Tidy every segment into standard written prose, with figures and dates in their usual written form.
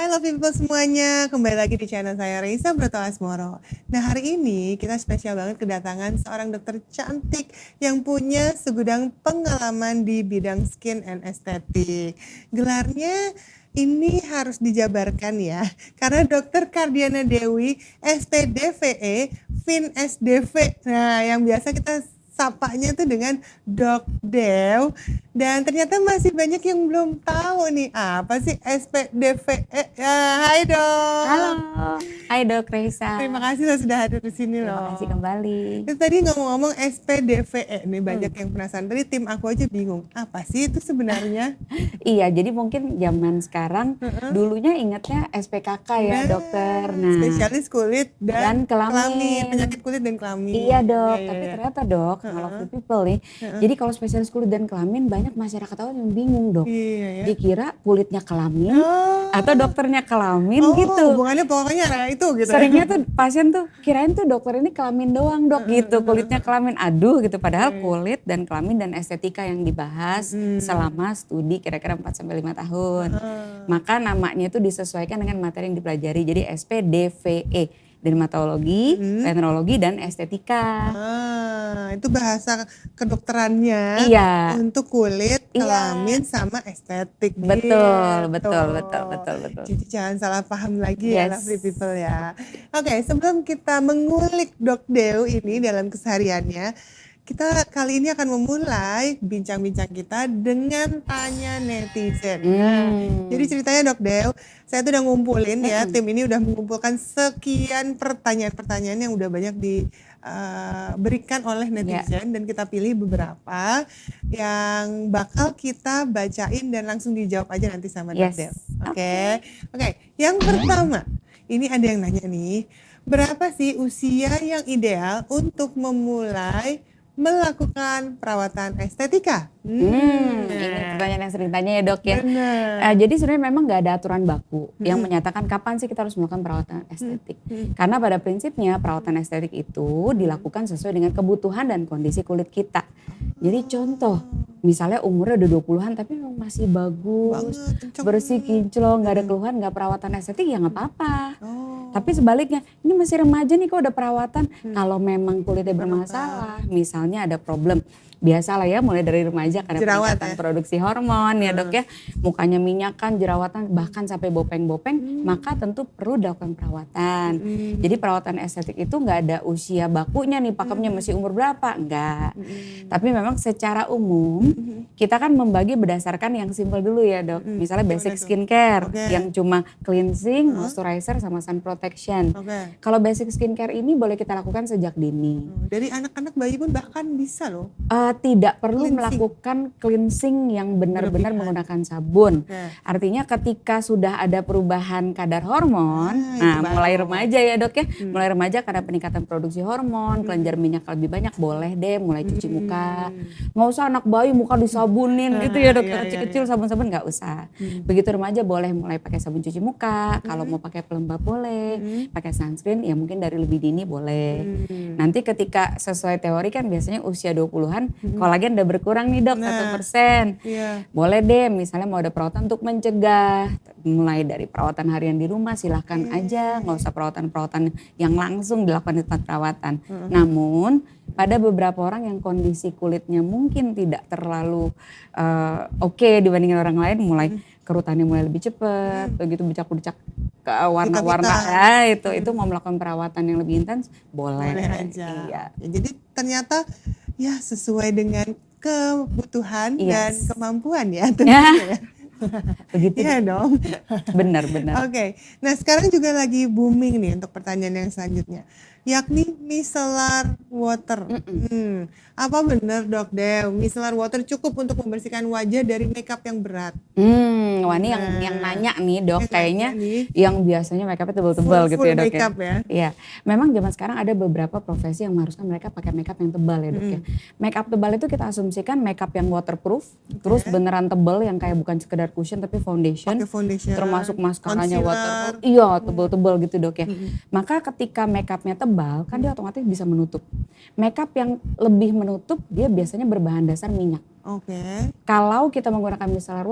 Hai Love People semuanya, kembali lagi di channel saya Reisa Broto Asmoro. Nah hari ini kita spesial banget kedatangan seorang dokter cantik yang punya segudang pengalaman di bidang skin and estetik. Gelarnya ini harus dijabarkan ya, karena Dokter Kardiana Dewi, SPDVE, Fin SDV. Nah yang biasa kita sapanya tuh dengan Dok Dew, dan ternyata masih banyak yang belum tahu nih apa sih SPDVE. Ya, hai Halo, Dok. hai Dok Reisa. Terima kasih loh sudah hadir di sini Terima loh. kasih kembali. Itu tadi ngomong-ngomong SPDVE nih banyak yang penasaran. Tadi tim aku aja bingung, apa sih itu sebenarnya? Iya, jadi mungkin zaman sekarang dulunya ingatnya SPKK ya Nah, dokter. Nah, spesialis kulit dan dan kelamin. penyakit kulit dan kelamin. Iya dok, Iya, tapi iya. ternyata dok, kalau Free People nih, jadi kalau spesialis kulit dan kelamin banyak masyarakat awam yang bingung dok. Iya ya. Dikira kulitnya kelamin Oh. atau dokternya kelamin Oh, gitu. hubungannya pokoknya ada itu gitu. Seringnya tuh pasien tuh kirain tuh dokter ini kelamin doang dok gitu, kulitnya kelamin, aduh gitu. Padahal kulit dan kelamin dan estetika yang dibahas selama studi kira-kira 4-5 tahun. Maka namanya itu disesuaikan dengan materi yang dipelajari, jadi SPDVE, dermatologi, venerologi dan estetika. Itu bahasa kedokterannya Iya. untuk kulit, Iya. kelamin sama estetik. Betul, gitu. betul. Jadi jangan salah paham lagi ya Yes. Lovely People ya. Oke, sebelum kita mengulik Dok Dew ini dalam kesehariannya, kita kali ini akan memulai bincang-bincang kita dengan tanya netizen. Nah, jadi ceritanya Dok Dew, saya tuh udah ngumpulin ya, tim ini udah mengumpulkan sekian pertanyaan-pertanyaan yang udah banyak diberikan oleh netizen, dan kita pilih beberapa yang bakal kita bacain dan langsung dijawab aja nanti sama Dok Yes. Dew. Oke. Yang pertama, ini ada yang nanya nih, berapa sih usia yang ideal untuk memulai melakukan perawatan estetika? Ini pertanyaan yang sering tanya ya dok ya. Benar. Jadi sebenarnya memang nggak ada aturan baku yang menyatakan kapan sih kita harus melakukan perawatan estetik. Karena pada prinsipnya perawatan estetik itu dilakukan sesuai dengan kebutuhan dan kondisi kulit kita. Jadi contoh, misalnya umurnya udah 20-an tapi memang masih bagus, Kenceng. bersih, kinclong, nggak ada keluhan, nggak perawatan estetik ya nggak apa-apa. Oh. Tapi sebaliknya, ini masih remaja nih kok udah perawatan. Kalau memang kulitnya bermasalah, misalnya ada problem, biasalah ya mulai dari remaja karena Jerawat peningkatan ya? produksi hormon ya dok ya, mukanya minyakan, jerawatan, bahkan sampai bopeng-bopeng, maka tentu perlu dilakukan perawatan. Jadi perawatan estetik itu nggak ada usia bakunya nih, pakemnya masih umur berapa, enggak. Tapi memang secara umum kita kan membagi berdasarkan yang simple dulu ya dok. Misalnya basic skincare yang cuma cleansing, moisturizer sama sun protection. Kalau basic skincare ini boleh kita lakukan sejak dini. Dari anak-anak bayi pun bahkan bisa loh. Tidak perlu Cleansing. melakukan cleansing yang benar-benar menggunakan sabun. Artinya ketika sudah ada perubahan kadar hormon, itu baru. mulai remaja ya dok ya, mulai remaja karena peningkatan produksi hormon, kelenjar minyak lebih banyak, boleh deh mulai cuci muka. Nggak usah anak bayi muka disabunin gitu ya dok, kecil-kecil sabun-sabun nggak usah. Begitu remaja boleh mulai pakai sabun cuci muka, kalau mau pakai pelembab boleh, pakai sunscreen ya mungkin dari lebih dini boleh. Nanti ketika sesuai teori kan biasanya usia 20-an kolagen udah berkurang nih dok, 1%. Iya. Boleh deh misalnya mau ada perawatan untuk mencegah, mulai dari perawatan harian di rumah silahkan aja, nggak usah perawatan-perawatan yang langsung dilakukan di tempat perawatan. Namun pada beberapa orang yang kondisi kulitnya mungkin tidak terlalu oke dibandingin orang lain, mulai kerutannya mulai lebih cepat, begitu becak-becak ke warna-warna itu mau melakukan perawatan yang lebih intens boleh aja. Iya. Ya, jadi ternyata ya sesuai dengan kebutuhan dan kemampuan ya tentunya ya. Begitu. Iya dong. Benar. Oke. Nah sekarang juga lagi booming nih untuk pertanyaan yang selanjutnya, yakni micellar water. Apa benar Dok Dew, micellar water cukup untuk membersihkan wajah dari makeup yang berat? Wah ini yang nanya nih dok, Yang kayaknya nanya nih. yang biasanya makeupnya tebal-tebal gitu ya dok makeup ya. Iya, memang zaman sekarang ada beberapa profesi yang mengharuskan mereka pakai makeup yang tebal ya dok ya. Makeup tebal itu kita asumsikan makeup yang waterproof, terus beneran tebal yang kayak bukan sekedar cushion tapi foundation. Pakai foundation, termasuk mascaranya concealer. waterproof. Iya, tebal-tebal gitu dok ya. Maka ketika makeupnya tebal kan dia otomatis bisa menutup. Makeup yang lebih menutup dia biasanya berbahan dasar minyak. Oke. Kalau kita menggunakan micellar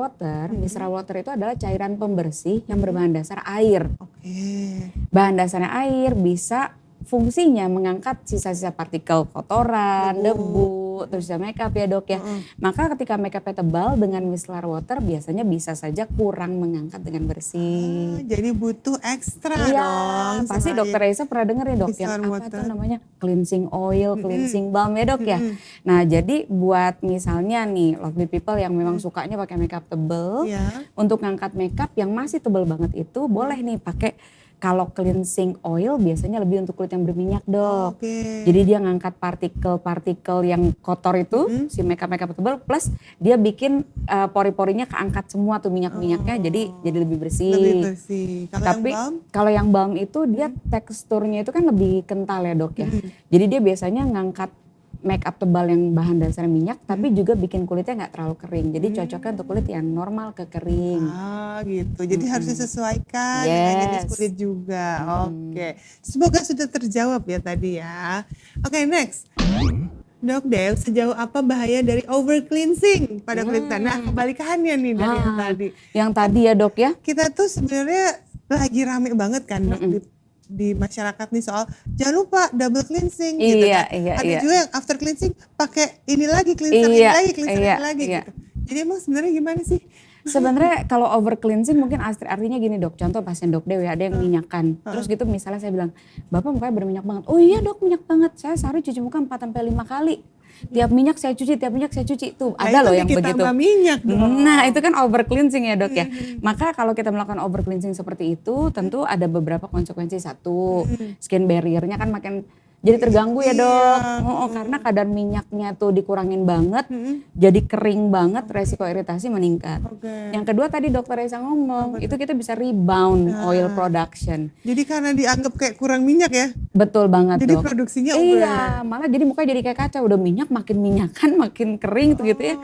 water itu adalah cairan pembersih yang berbahan dasar air. Oke. Bahan dasarnya air, bisa fungsinya mengangkat sisa-sisa partikel kotoran, debu, terus sisa makeup ya dok ya. Maka ketika makeupnya tebal dengan micellar water biasanya bisa saja kurang mengangkat dengan bersih. Jadi butuh ekstra Iya, dong. pasti selain dokter Reza pernah denger ya dok yang micellar apa water. tuh namanya cleansing oil, cleansing balm ya dok ya. Nah jadi buat misalnya nih lovely people yang memang sukanya pakai makeup tebel, Iya. untuk ngangkat makeup yang masih tebel banget itu boleh nih pakai. Kalau cleansing oil biasanya lebih untuk kulit yang berminyak dok. Oke. Jadi dia ngangkat partikel-partikel yang kotor itu, si makeup tebal, plus dia bikin pori-porinya keangkat semua tuh minyak-minyaknya, jadi lebih bersih. Lebih bersih. Kalau Tapi yang balm? kalau yang balm itu dia teksturnya itu kan lebih kental ya dok ya. Jadi dia biasanya ngangkat makeup tebal yang bahan dasar minyak, tapi juga bikin kulitnya nggak terlalu kering. Jadi cocoknya untuk kulit yang normal ke kering. Gitu. Jadi harus disesuaikan dengan jenis Yes. kulit juga. Oke. Semoga sudah terjawab ya tadi ya. Oke, next. Dok Dew, sejauh apa bahaya dari over cleansing pada kulit kita? Nah, kebalikannya nih dari yang tadi. Yang tadi ya dok ya. Kita tuh sebenarnya lagi rame banget kan dok di masyarakat nih soal jangan lupa double cleansing gitu Iya, kan. iya, Ada iya. juga yang after cleansing pakai ini lagi cleanser Iya, ini lagi cleanser iya, ini lagi iya. gitu. Jadi emang sebenarnya gimana sih? Sebenarnya kalau over cleansing mungkin artinya gini dok, contoh pasien dok Dew ya, ada yang minyakan. Terus gitu misalnya saya bilang, Bapak mukanya berminyak banget. Oh iya dok, minyak banget. Saya sehari cuci muka 4 sampai 5 kali. Tiap minyak saya cuci, tiap minyak saya cuci. Tuh Nah, ada itu loh yang dikit begitu. tambah minyak dong. Nah itu kan over cleansing ya dok ya. Maka kalau kita melakukan over cleansing seperti itu tentu ada beberapa konsekuensi. Satu, skin barrier-nya kan makin jadi terganggu ya dok. Karena kadar minyaknya tuh dikurangin banget, jadi kering banget, resiko iritasi meningkat. Oke. Yang kedua tadi dokter Reza ngomong, itu kita bisa rebound oil production. Jadi karena dianggap kayak kurang minyak ya. Betul banget Jadi dok. produksinya over. Iya, malah jadi mukanya jadi kayak kaca, udah minyak makin minyakan, makin kering tuh gitu ya.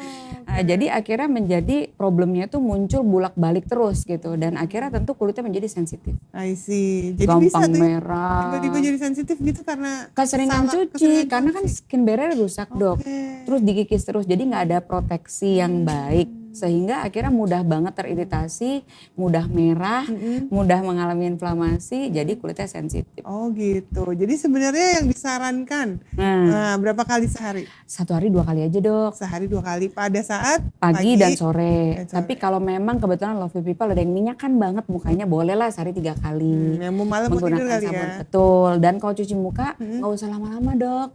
Nah, jadi akhirnya menjadi problemnya itu muncul bolak-balik terus gitu, dan akhirnya tentu kulitnya menjadi sensitif. I see. Jadi bisa Gampang tuh ya, merah. tiba-tiba jadi sensitif gitu karena Keseringan salah- cuci, keseringan karena kan cuci. skin barrier rusak dok. Oke. Terus dikikis terus, jadi nggak ada proteksi yang baik. Sehingga akhirnya mudah banget teriritasi, mudah merah, mudah mengalami inflamasi, jadi kulitnya sensitif. Oh gitu. Jadi sebenarnya yang disarankan berapa kali sehari? 1 hari 2 kali aja dok. Sehari 2 kali pada saat Pagi dan sore. dan sore. Tapi kalau memang kebetulan lovely people ada yang minyakan banget mukanya, bolehlah sehari 3 kali. yang mau malam mau tidur Menggunakan kali sabun. ya. Betul. Dan kalau cuci muka nggak usah lama-lama dok.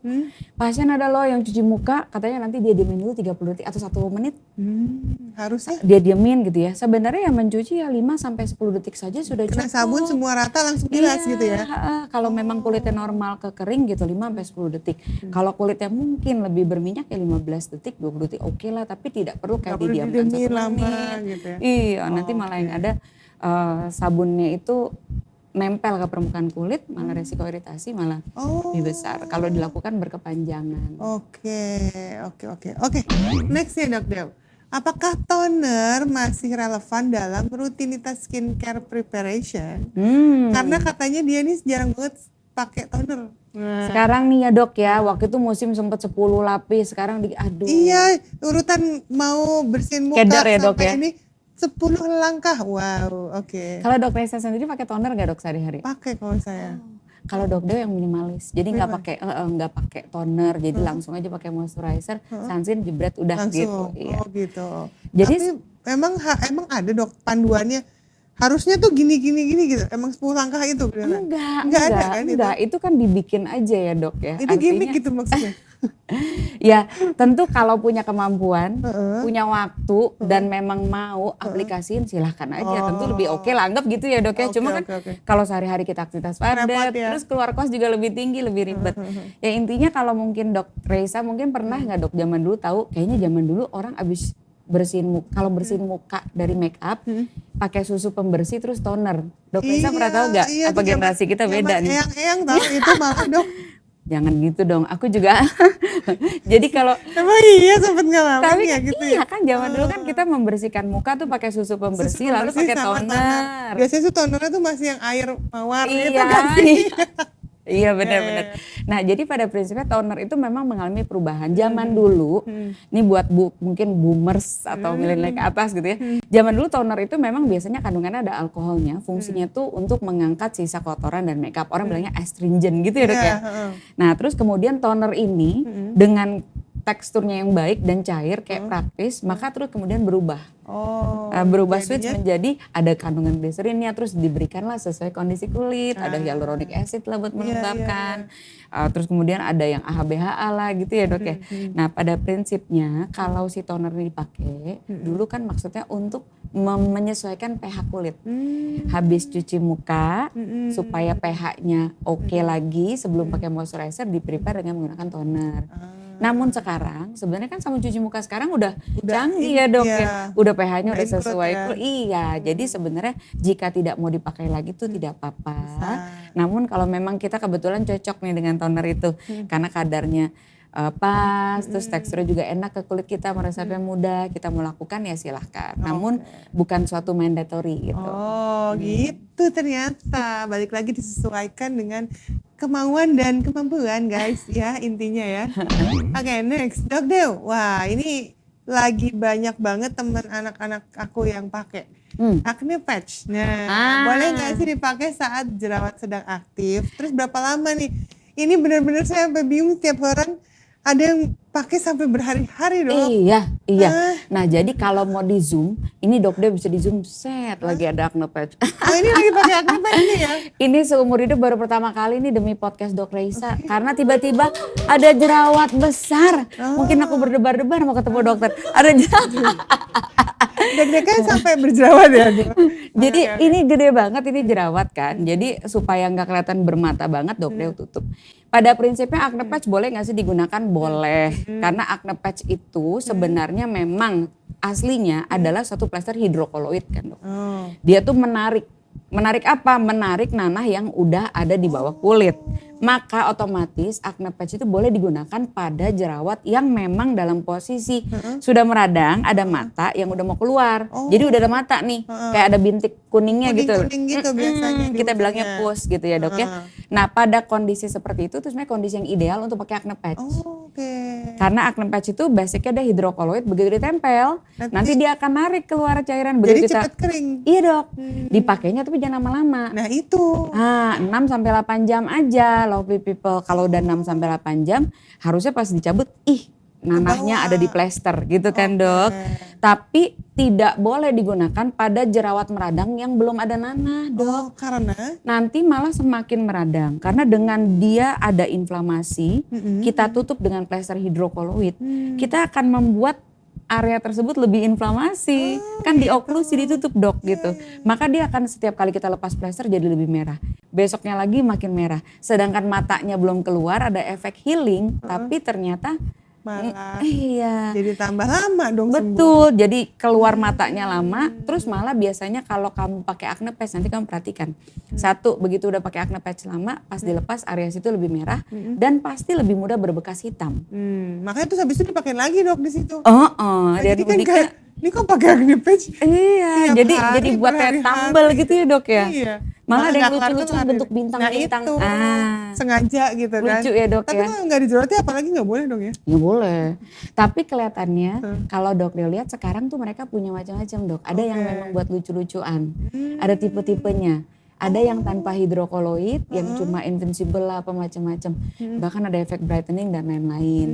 Pasien ada loh yang cuci muka katanya nanti dia diemin dulu 30 detik atau 1 menit. Harusnya Dia diemin gitu ya. Sebenarnya yang mencuci ya 5 sampai 10 detik saja sudah kena cukup. sabun semua rata langsung bilas gitu ya. Kalau memang kulitnya normal ke kering gitu 5 sampai 10 detik. Kalau kulitnya mungkin lebih berminyak ya 15 detik, 20 detik oke lah, tapi tidak perlu kayak Nggak perlu didiamkan didiemin 1 lama menit. gitu ya. Iya, nanti malah yang ada sabunnya itu nempel ke permukaan kulit, malah resiko iritasi malah lebih besar kalau dilakukan berkepanjangan. Oke. Next ya Dok Dew. Apakah toner masih relevan dalam rutinitas skincare preparation? Karena katanya dia nih jarang banget pakai toner. Nah, Sekarang nih ya dok ya, waktu itu musim sempet 10 lapis, sekarang aduh. iya, urutan mau bersihin muka Kedar ya, Dok, sampai ya? ini 10 langkah. Wow, oke. Kalau dok Reza sendiri pakai toner gak dok sehari-hari? Pakai kalau saya. Kalau dok Dew yang minimalis, jadi nggak pakai toner, jadi langsung aja pakai moisturizer, sunscreen jebret udah gitu. Langsung. Iya. Oh gitu. Jadi Tapi emang ada Dok panduannya. Harusnya tuh gini gitu. Emang 10 langkah itu beneran. Nggak ada kan itu? enggak, itu kan dibikin aja ya dok ya. Itu gimmick gitu maksudnya. Ya tentu kalau punya kemampuan, punya waktu dan memang mau aplikasiin silahkan aja. Tentu lebih oke lah, anggap gitu ya dok ya. Oke, Cuma kan oke. kalau sehari-hari kita aktivitas padat, Repot ya. terus keluar kos juga lebih tinggi, lebih ribet. Ya intinya kalau mungkin dok Reza mungkin pernah nggak dok zaman dulu tahu, kayaknya zaman dulu orang abis bersihin muka, kalau bersihin muka dari make up pakai susu pembersih terus toner. Dok Reza pernah tahu nggak? Iya, Apa tuh generasi kita beda nih? Eyang tahu itu malah Dok. Jangan gitu dong, aku juga. Jadi kalau Emang iya sempet ngalamin tapi ya gitu iya ya. kan zaman dulu kan kita membersihkan muka tuh pakai susu pembersih, lalu Pembersih pakai sama toner. Biasanya tuh tonernya tuh masih yang air mawar gitu Iya, kan sih. iya benar-benar. Nah, jadi pada prinsipnya toner itu memang mengalami perubahan. Zaman dulu, ini buat mungkin boomers atau milenial ke atas gitu ya. Zaman dulu toner itu memang biasanya kandungannya ada alkoholnya. Fungsinya tuh untuk mengangkat sisa kotoran dan makeup. Orang bilangnya astringent gitu ya dok ya. Nah, terus kemudian toner ini dengan teksturnya yang baik dan cair kayak praktis, maka terus kemudian berubah. Berubah switch menjadi ada kandungan gliserinnya, terus diberikanlah sesuai kondisi kulit, ada hyaluronic acid lah buat melembabkan. Terus kemudian ada yang AHA/BHA lah gitu ya dok ya. Nah pada prinsipnya kalau si toner ini dipakai, dulu kan maksudnya untuk menyesuaikan pH kulit. Habis cuci muka supaya pH-nya oke lagi sebelum pakai moisturizer, di-prepare dengan menggunakan toner. Namun sekarang sebenarnya kan sabun cuci muka sekarang udah canggih ya dok ya. Udah pH-nya udah sesuai. Iya, jadi sebenarnya jika tidak mau dipakai lagi tuh tidak apa-apa. Namun kalau memang kita kebetulan cocok nih dengan toner itu karena kadarnya pas, terus teksturnya juga enak ke kulit kita, meresapnya mudah, kita mau lakukan ya silahkan. Namun bukan suatu mandatory gitu. Oh gitu ternyata, balik lagi disesuaikan dengan kemauan dan kemampuan guys ya intinya ya. Oke, next Dok Dew. Wah ini lagi banyak banget teman anak-anak aku yang pakai acne patch. Nah boleh nggak sih dipakai saat jerawat sedang aktif? Terus berapa lama nih? Ini benar-benar saya sampai bingung, setiap orang ada yang pakai sampai berhari-hari dok. Iya. Nah jadi kalau mau di zoom, ini Dok Dew bisa di zoom set lagi ada acne patch. Ini lagi pakai acne patch ini ya? Ini seumur hidup baru pertama kali ini demi podcast Dok Reisa. Karena tiba-tiba ada jerawat besar. Mungkin aku berdebar-debar mau ketemu dokter. Ada jerawat. Deg-degan sampai berjerawat ya? Jadi ini gede banget ini jerawat kan. Jadi supaya nggak kelihatan bermata banget Dok Dew tutup. Pada prinsipnya acne patch boleh nggak sih digunakan? Boleh. Karena acne patch itu sebenarnya memang aslinya adalah suatu plester hidrokoloid kan dok. Dia tuh menarik apa? Menarik nanah yang udah ada di bawah kulit. Maka otomatis acne patch itu boleh digunakan pada jerawat yang memang dalam posisi sudah meradang, ada mata yang udah mau keluar. Jadi udah ada mata nih, kayak ada bintik kuningnya gitu. Kuning gitu biasanya. Kita bilangnya pus gitu ya dok ya. Nah pada kondisi seperti itu sebenarnya kondisi yang ideal untuk pakai acne patch. Karena acne patch itu basicnya ada hidrokoloid, begitu ditempel nanti dia akan narik keluar cairan. Begitu jadi cepat kering. Iya dok, dipakainya tapi jangan lama-lama. Nah itu. 6-8 jam aja lovely people. Kalau udah 6-8 jam harusnya pas dicabut nanahnya ada di plester gitu kan dok. Tapi tidak boleh digunakan pada jerawat meradang yang belum ada nanah dok. Karena? Nanti malah semakin meradang. Karena dengan dia ada inflamasi, kita tutup dengan plester hidrokoloid, kita akan membuat area tersebut lebih inflamasi. Kan dioklusi, ditutup dok gitu. Maka dia akan setiap kali kita lepas plester jadi lebih merah. Besoknya lagi makin merah. Sedangkan matanya belum keluar, ada efek healing, tapi ternyata malah jadi tambah lama dong. Betul, jadi keluar matanya lama, terus malah biasanya kalau kamu pakai acne patch, nanti kamu perhatikan. Satu, begitu udah pakai acne patch lama, pas dilepas area situ lebih merah dan pasti lebih mudah berbekas hitam. Makanya terus habis itu dipakai lagi dok di situ. Jadi kan kayak, ini kok pakai acne patch? Iya, jadi buat kayak tambal gitu ya dok ya. Iya. Malah ada yang lucu-lucu bentuk bintang-bintang. Sengaja gitu kan. Lucu ya dok. Tapi kalau nggak dijerawati apalagi nggak boleh dong ya? Nggak boleh. Tapi kelihatannya kalau Dok Dew lihat sekarang tuh mereka punya macam-macam dok. Ada yang memang buat lucu-lucuan. Ada tipe-tipenya. Ada yang tanpa hidrokoloid, yang cuma invincible lah apa macam-macam. Bahkan ada efek brightening dan lain-lain.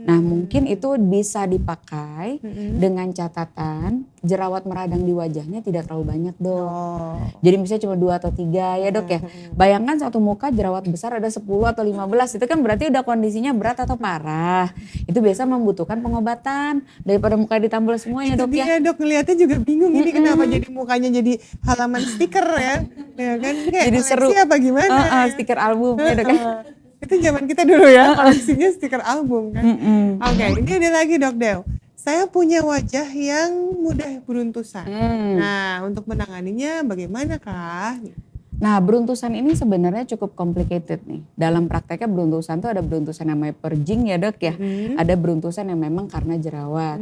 Nah mungkin itu bisa dipakai dengan catatan jerawat meradang di wajahnya tidak terlalu banyak dok. Jadi misalnya cuma 2 atau 3 ya dok ya. Bayangkan satu muka jerawat besar ada 10 atau 15, itu kan berarti udah kondisinya berat atau parah. Itu biasa membutuhkan pengobatan daripada muka ditambal semuanya dok ya. Iya dok, ngeliatnya juga bingung ini kenapa jadi mukanya jadi halaman stiker ya. Ya kan kayak jadi seru apa gimana stiker album ya dok ya. Itu zaman kita dulu ya, koleksinya stiker album kan. Oke, ini ada lagi Dok Dew. Saya punya wajah yang mudah beruntusan. Nah, untuk menanganinya bagaimana kah? Nah, beruntusan ini sebenarnya cukup complicated nih. Dalam prakteknya beruntusan tuh ada beruntusan yang namanya purging ya dok ya. Ada beruntusan yang memang karena jerawat.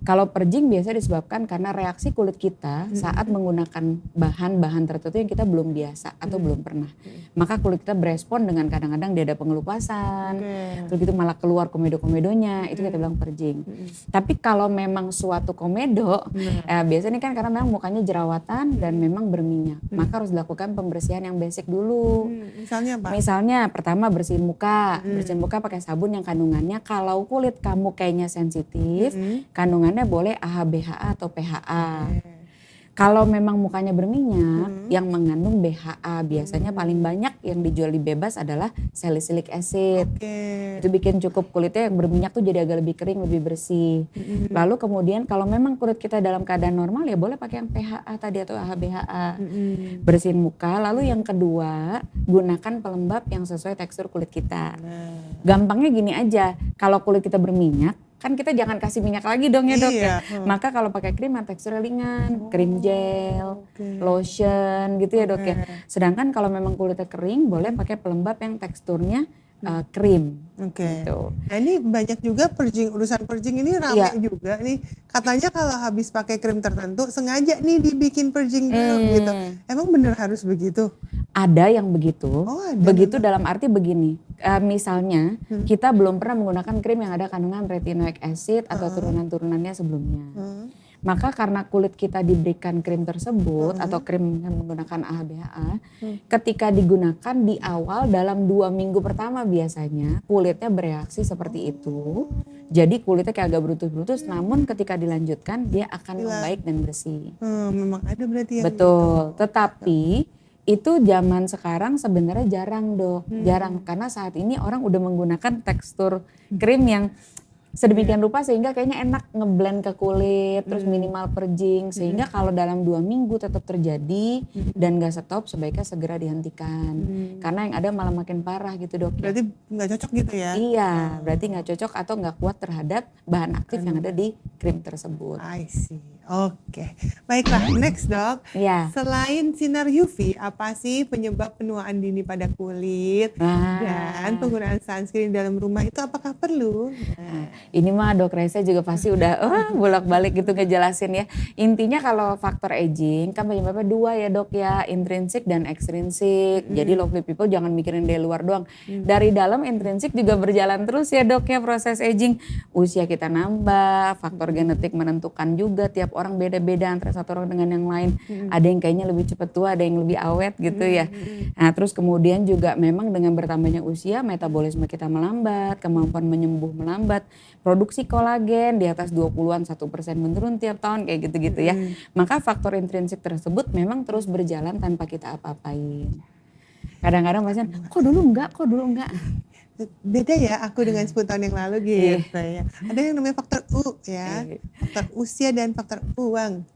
Kalau purging biasa disebabkan karena reaksi kulit kita saat menggunakan bahan-bahan tertentu yang kita belum biasa atau belum pernah. Maka kulit kita berespon dengan kadang-kadang dia ada pengelupasan, terus gitu malah keluar komedo-komedonya, itu kita bilang purging. Tapi kalau memang suatu komedo, biasanya kan karena memang mukanya jerawatan dan memang berminyak, maka harus dilakukan pembersihan yang basic dulu. Misalnya apa? Misalnya pertama bersihin muka pakai sabun yang kandungannya kalau kulit kamu kayaknya sensitif, kandungannya boleh AHA, BHA atau PHA. Kalau memang mukanya berminyak yang mengandung BHA, biasanya paling banyak yang dijual di bebas adalah salicylic acid. Itu bikin cukup kulitnya yang berminyak tuh jadi agak lebih kering, lebih bersih. Lalu kemudian kalau memang kulit kita dalam keadaan normal ya boleh pakai yang PHA tadi atau AHA BHA. Bersihin muka. Lalu yang kedua, gunakan pelembab yang sesuai tekstur kulit kita. Gampangnya gini aja, kalau kulit kita berminyak kan kita jangan kasih minyak lagi dong ya dok ya. Maka kalau pakai krim yang teksturnya ringan, krim gel, lotion gitu ya dok ya. Sedangkan kalau memang kulitnya kering boleh pakai pelembab yang teksturnya krim. Gitu. Nah ini banyak juga urusan purging ini ramai juga nih. Katanya kalau habis pakai krim tertentu sengaja nih dibikin purging dulu gitu. Emang bener harus begitu? Ada yang begitu. Ada begitu dalam arti begini. Misalnya kita belum pernah menggunakan krim yang ada kandungan retinoic acid atau turunan-turunannya sebelumnya. Maka karena kulit kita diberikan krim tersebut atau krim yang menggunakan AHA BHA, ketika digunakan di awal dalam 2 minggu pertama biasanya kulitnya bereaksi seperti itu. Jadi kulitnya kayak agak brutus-brutus, namun ketika dilanjutkan dia akan membaik dan bersih. Memang ada berarti yang betul, tetapi itu zaman sekarang sebenarnya jarang dok, jarang karena saat ini orang udah menggunakan tekstur krim yang sedemikian rupa sehingga kayaknya enak ngeblend ke kulit, terus minimal purging sehingga kalau dalam 2 minggu tetap terjadi dan gak stop sebaiknya segera dihentikan karena yang ada malah makin parah gitu dok. Berarti nggak cocok gitu ya? Iya, berarti nggak cocok atau nggak kuat terhadap bahan aktif yang ada di krim tersebut. I see. Oke, baiklah. Next dok, selain sinar UV, apa sih penyebab penuaan dini pada kulit dan penggunaan sunscreen dalam rumah itu apakah perlu? Ini mah dok Reza juga pasti udah bolak-balik gitu ngejelasin ya. Intinya kalau faktor aging kan penyebabnya 2 ya dok ya, intrinsik dan ekstrinsik. Jadi lovely people jangan mikirin dari luar doang. Dari dalam intrinsik juga berjalan terus ya dok ya proses aging. Usia kita nambah, faktor genetik menentukan juga tiap orang beda-beda antara satu orang dengan yang lain. Ada yang kayaknya lebih cepat tua, ada yang lebih awet gitu ya. Nah terus kemudian juga memang dengan bertambahnya usia metabolisme kita melambat, kemampuan menyembuh melambat, produksi kolagen di atas 20-an 1% menurun tiap tahun kayak gitu-gitu ya. Maka faktor intrinsik tersebut memang terus berjalan tanpa kita apa-apain. Kadang-kadang pasien, kok dulu enggak? Beda ya aku dengan 10 tahun yang lalu gitu ya. Ada yang namanya faktor U ya, faktor usia dan faktor uang.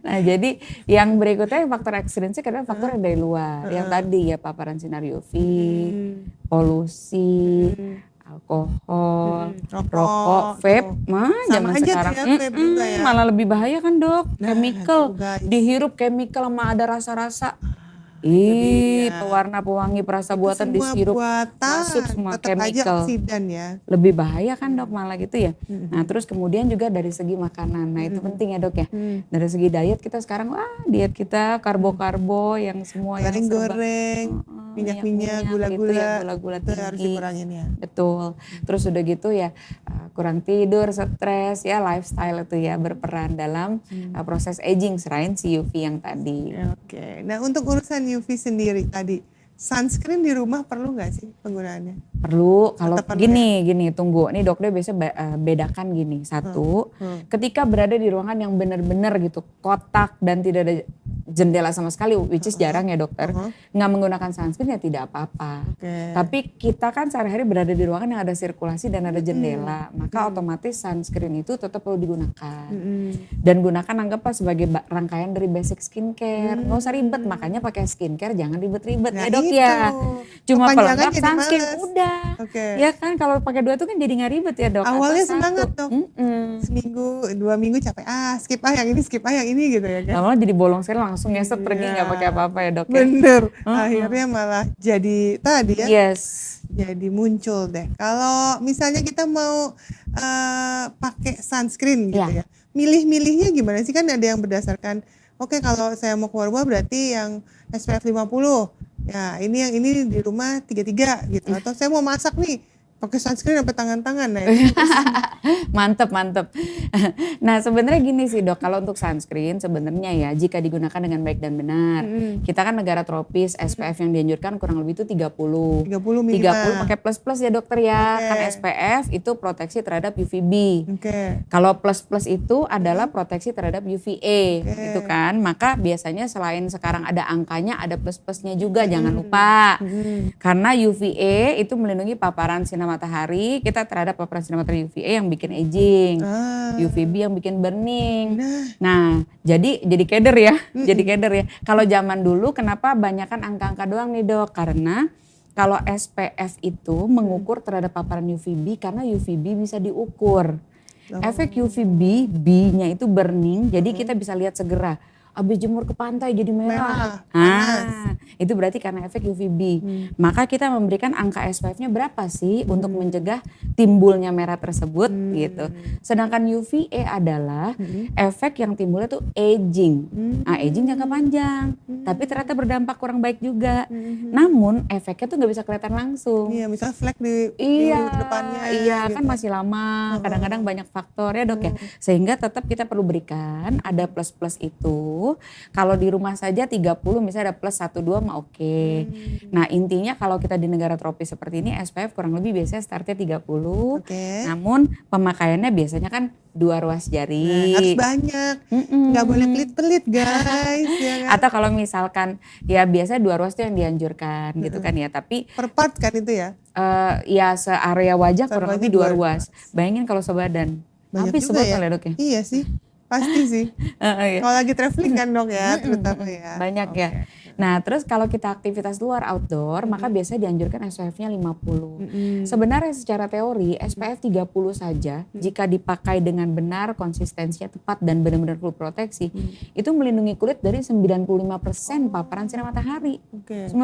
Nah jadi yang berikutnya faktor ekstrinsik adalah faktor yang dari luar. Yang tadi ya paparan sinar UV, polusi, alkohol, rokok, vape, zaman sekarang ya, malah lebih bahaya kan dok, chemical, dihirup chemical sama ada rasa-rasa. Pewarna pewangi perasa buatan disirup masuk semua chemical. Ya. Lebih bahaya kan dok malah gitu ya. Nah terus kemudian juga dari segi makanan. Nah itu penting ya dok ya. Dari segi diet kita sekarang diet kita karbo-karbo yang semua yang goreng, minyak-minyak, gula-gula, gitu ya, gula-gula tinggi. Harus dikurangin ya. Betul. Terus udah gitu ya kurang tidur, stres ya, lifestyle itu ya berperan dalam proses aging selain si UV yang tadi. Oke. Nah untuk urusan UV sendiri tadi, sunscreen di rumah perlu nggak sih penggunaannya? Perlu. Kalau gini, tunggu. Nih dokter biasa bedakan gini. Satu, ketika berada di ruangan yang benar-benar gitu kotak dan tidak ada jendela sama sekali, which is jarang ya dokter, nggak menggunakan sunscreen ya tidak apa-apa. Tapi kita kan sehari-hari berada di ruangan yang ada sirkulasi dan ada jendela, maka otomatis sunscreen itu tetap perlu digunakan. Dan gunakan anggaplah sebagai rangkaian dari basic skincare. Nggak usah ribet, makanya pakai skincare jangan ribet-ribet ya dok ya. Cuma pelengkap sunscreen udah. Ya kan kalau pakai 2 tuh kan jadi nggak ribet ya dok. Awalnya semangat dok. Seminggu, 2 minggu capek. Skip yang ini gitu ya kan. Lama-lama jadi bolong sekali langsung langsung ngeset pergi Iya. nggak pakai apa-apa ya dok ya. Bener, akhirnya malah jadi tadi ya, Yes. jadi muncul deh. Kalau misalnya kita mau pakai sunscreen gitu Iya. ya, milih-milihnya gimana sih? Kan ada yang berdasarkan, oke kalau saya mau keluar rumah berarti yang SPF 50. Ya, ini yang ini di rumah 33 gitu. Atau saya mau masak nih, pakai sunscreen sampai tangan-tangan. Nah, itu Mantep, mantep. Nah sebenarnya gini sih dok, kalau untuk sunscreen sebenarnya ya jika digunakan dengan baik dan benar. Kita kan negara tropis, SPF yang dianjurkan kurang lebih itu 30. 30 minimal. 30 pakai plus-plus ya dokter ya. Oke. Kan SPF itu proteksi terhadap UVB. Oke. Kalau plus-plus itu adalah proteksi terhadap UVA gitu kan. Maka biasanya selain sekarang ada angkanya ada plus-plusnya juga, jangan lupa. Karena UVA itu melindungi paparan sinar matahari kita terhadap paparan sinar matahari UVA yang bikin aging. UVB yang bikin burning. Nah, jadi keder ya. Jadi keder ya. Kalau zaman dulu kenapa banyakan angka-angka doang nih dok? Karena kalau SPF itu mengukur terhadap paparan UVB karena UVB bisa diukur. Efek UVB, B-nya itu burning, jadi kita bisa lihat segera. Habis jemur ke pantai jadi merah. Itu berarti karena efek UVB. Maka kita memberikan angka SPF-nya berapa sih untuk mencegah timbulnya merah tersebut gitu. Sedangkan UVA adalah efek yang timbulnya tuh aging. Nah, aging jangka panjang, tapi ternyata berdampak kurang baik juga. Namun efeknya tuh nggak bisa kelihatan langsung. Iya, misalnya flek di depannya. Iya gitu. kan masih lama, kadang-kadang banyak faktor ya dok ya. Sehingga tetap kita perlu berikan ada plus-plus itu. Kalau di rumah saja 30 misalnya ada plus 1-2 mah oke. Nah intinya kalau kita di negara tropis seperti ini SPF kurang lebih biasanya startnya 30. Namun pemakaiannya biasanya kan 2 ruas jari. Harus banyak, nggak boleh pelit-pelit guys. Ya kan? Atau kalau misalkan ya biasa 2 ruas itu yang dianjurkan gitu kan ya. Tapi per part kan itu ya? Ya searea wajah kurang lebih 2 ruas. Bayangin kalau sebadan. Banyak Habis juga ya? sebotol ya dok ya. Iya sih, pasti sih. Iya. Kalau lagi traveling kan dok ya, terutama ya. Banyak ya. Nah terus kalau kita aktivitas luar outdoor maka biasanya dianjurkan SPF-nya 50. Sebenarnya secara teori SPF 30 saja jika dipakai dengan benar, konsistensinya tepat dan benar-benar full proteksi itu melindungi kulit dari 95% paparan sinar matahari. 95%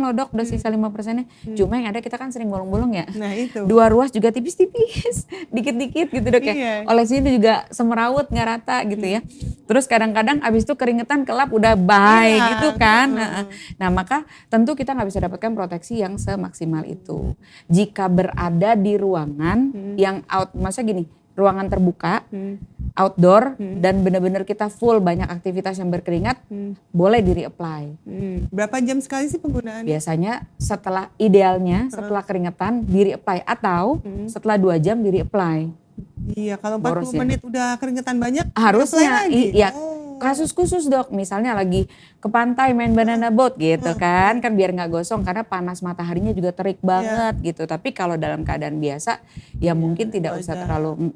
loh dok, udah sisa 5%-nya. Cuma yang ada kita kan sering bolong-bolong ya. Nah itu. 2 ruas juga tipis-tipis, dikit-dikit gitu dok ya. Oleh sini juga semerawut nggak rata gitu ya. Terus kadang-kadang abis itu keringetan kelap udah bye gitu kan. Nah maka tentu kita nggak bisa dapatkan proteksi yang semaksimal itu. Jika berada di ruangan yang maksudnya gini, ruangan terbuka, outdoor dan benar-benar kita full banyak aktivitas yang berkeringat, boleh di reapply. Berapa jam sekali sih penggunaan? Biasanya idealnya setelah keringetan di reapply atau setelah 2 jam di reapply. Iya, kalau 40 menit udah keringetan banyak harusnya iya. Oh. Kasus khusus dok, misalnya lagi ke pantai main banana boat gitu kan biar nggak gosong karena panas mataharinya juga terik banget gitu. Tapi kalau dalam keadaan biasa ya mungkin tidak usah terlalu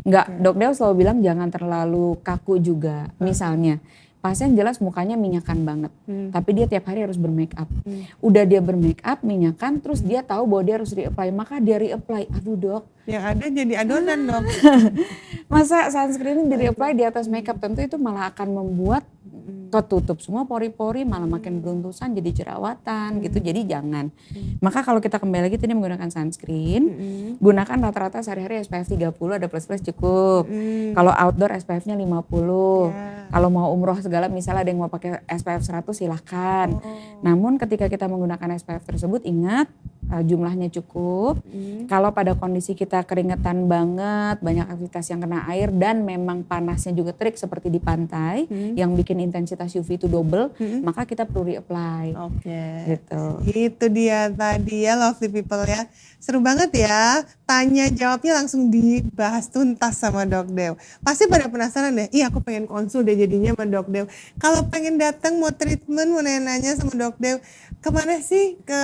Dok Dew selalu bilang jangan terlalu kaku juga. Misalnya pasien jelas mukanya minyakan banget, tapi dia tiap hari harus bermake up. Udah dia bermake up, minyakan, terus dia tahu bahwa dia harus reapply, maka dia reapply. Aduh dok, yang ada jadi adonan dok. Masa sunscreen di reapply di atas make up, tentu itu malah akan membuat ketutup semua pori-pori, malah makin beruntusan jadi jerawatan gitu. Jadi jangan. Maka kalau kita kembali lagi tadi menggunakan sunscreen, gunakan rata-rata sehari-hari SPF 30, ada plus-plus cukup. Kalau outdoor SPF-nya 50. Kalau mau umroh segala misalnya ada yang mau pakai SPF 100 silahkan. Namun ketika kita menggunakan SPF tersebut ingat jumlahnya cukup. Kalau pada kondisi kita keringetan banget, banyak aktivitas yang kena air dan memang panasnya juga terik seperti di pantai yang bikin intensitas UV itu double, maka kita perlu reapply. Gitu. Itu dia tadi ya lovely people ya. Seru banget ya, tanya jawabnya langsung dibahas tuntas sama Dok Dew. Pasti pada penasaran deh, iya aku pengen konsul deh jadinya sama Dok Dew. Kalau pengen datang mau treatment, mau nanya-nanya sama Dok Dew, kemana sih? Ke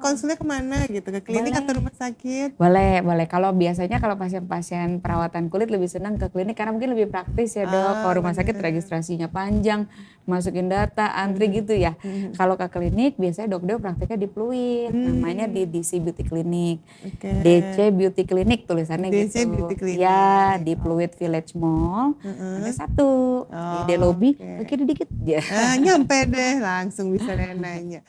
konsulnya kemana gitu? Ke klinik Boleh. atau rumah sakit? Boleh. Kalau biasanya kalau pasien-pasien perawatan kulit lebih senang ke klinik karena mungkin lebih praktis ya dok. Kalau rumah sakit Bener. registrasinya panjang, masukin data, antri gitu ya. Kalau ke klinik biasanya dok praktiknya di Pluit, namanya di DC Beauty Clinic. Oke. DC Beauty Clinic tulisannya DC gitu. Beauty Clinic. Ya, di Pluit Village Mall. Ada satu di Oh, lobby, oke. ke kiri dikit. Ya. Nyampe deh langsung bisa deh nanya.